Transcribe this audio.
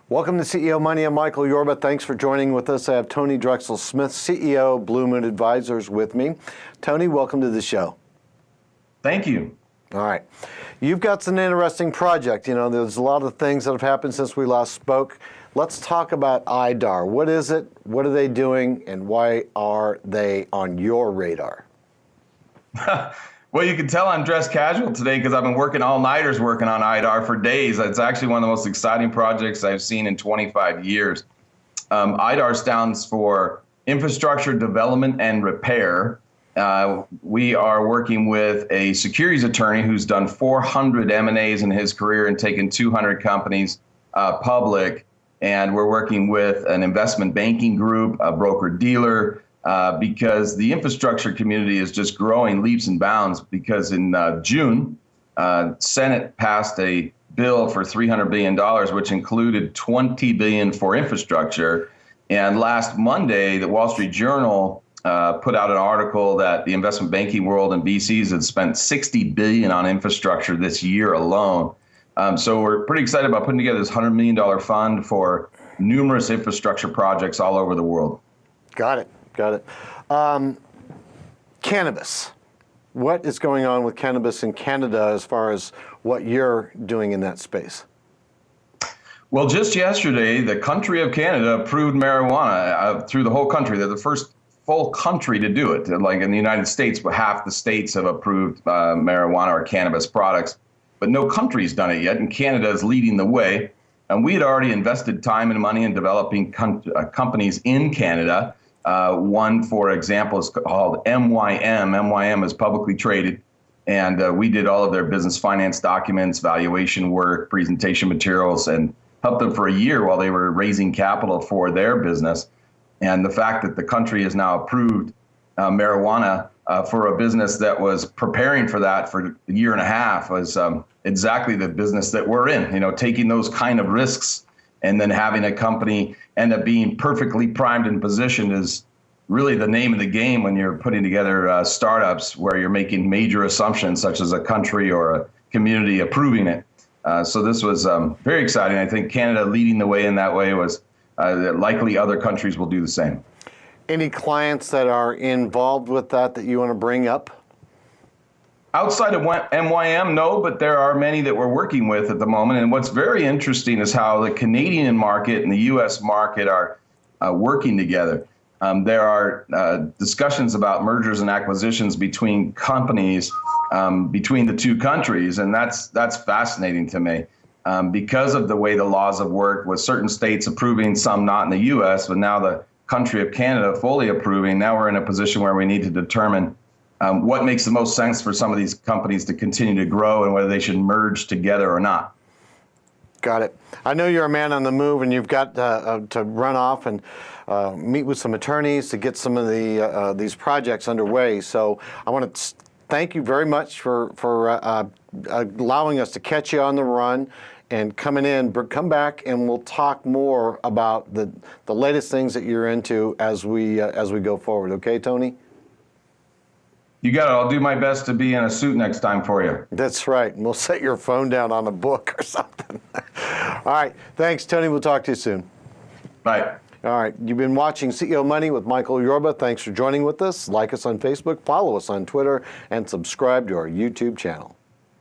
Welcome to CEO Money. I'm Michael Yorba. Thanks for joining with us. I have Tony Drexel Smith, CEO, Blue Moon Advisors, with me. Tony, welcome to the show. Thank you. All right. You've got an interesting project. You know, there's a lot of things that have happened since we last spoke. Let's talk about IDAR. What is it? What are they doing? And why are they on your radar? Well, you can tell I'm dressed casual today because I've been working all-nighters working on IDAR for days. It's actually one of the most exciting projects I've seen in 25 years. IDAR stands for Infrastructure Development and Repair. We are working with a securities attorney who's done 400 M&As in his career and taken 200 companies public. And we're working with an investment banking group, a broker-dealer, because the infrastructure community is just growing leaps and bounds because in June, Senate passed a bill for $300 billion, which included $20 billion for infrastructure. And last Monday, the Wall Street Journal put out an article that the investment banking world and VCs had spent $60 billion on infrastructure this year alone. So we're pretty excited about putting together this $100 million fund for numerous infrastructure projects all over the world. Got it. Got it. Cannabis. What is going on with cannabis in Canada as far as what you're doing in that space? Well, just yesterday, the country of Canada approved marijuana through the whole country. They're the first full country to do it. Like in the United States, but half the states have approved marijuana or cannabis products, but no country's done it yet, and Canada is leading the way. And we had already invested time and money in developing companies in Canada. One, for example, is called MYM. MYM is publicly traded, and we did all of their business finance documents, valuation work, presentation materials, and helped them for a year while they were raising capital for their business. And the fact that the country has now approved marijuana for a business that was preparing for that for a year and a half was exactly the business that we're in, you know, taking those kind of risks and then having a company end up being perfectly primed and positioned is really the name of the game when you're putting together startups where you're making major assumptions such as a country or a community approving it. So this was very exciting. I think Canada leading the way in that way was likely other countries will do the same. Any clients that are involved with that you want to bring up? Outside of MYM, no, but there are many that we're working with at the moment. And what's very interesting is how the Canadian market and the U.S. market are working together. There are discussions about mergers and acquisitions between companies between the two countries, and that's fascinating to me because of the way the laws have worked, with certain states approving, some not in the U.S., but now the country of Canada fully approving. Now we're in a position where we need to determine what makes the most sense for some of these companies to continue to grow and whether they should merge together or not. Got it. I know you're a man on the move, and you've got to run off and meet with some attorneys to get some of these projects underway. So I want to thank you very much for allowing us to catch you on the run and coming in. Come back and we'll talk more about the latest things that you're into as we go forward. Okay, Tony? You got it. I'll do my best to be in a suit next time for you. That's right. And we'll set your phone down on a book or something. All right. Thanks, Tony. We'll talk to you soon. Bye. All right. You've been watching CEO Money with Michael Yorba. Thanks for joining with us. Like us on Facebook, follow us on Twitter, and subscribe to our YouTube channel.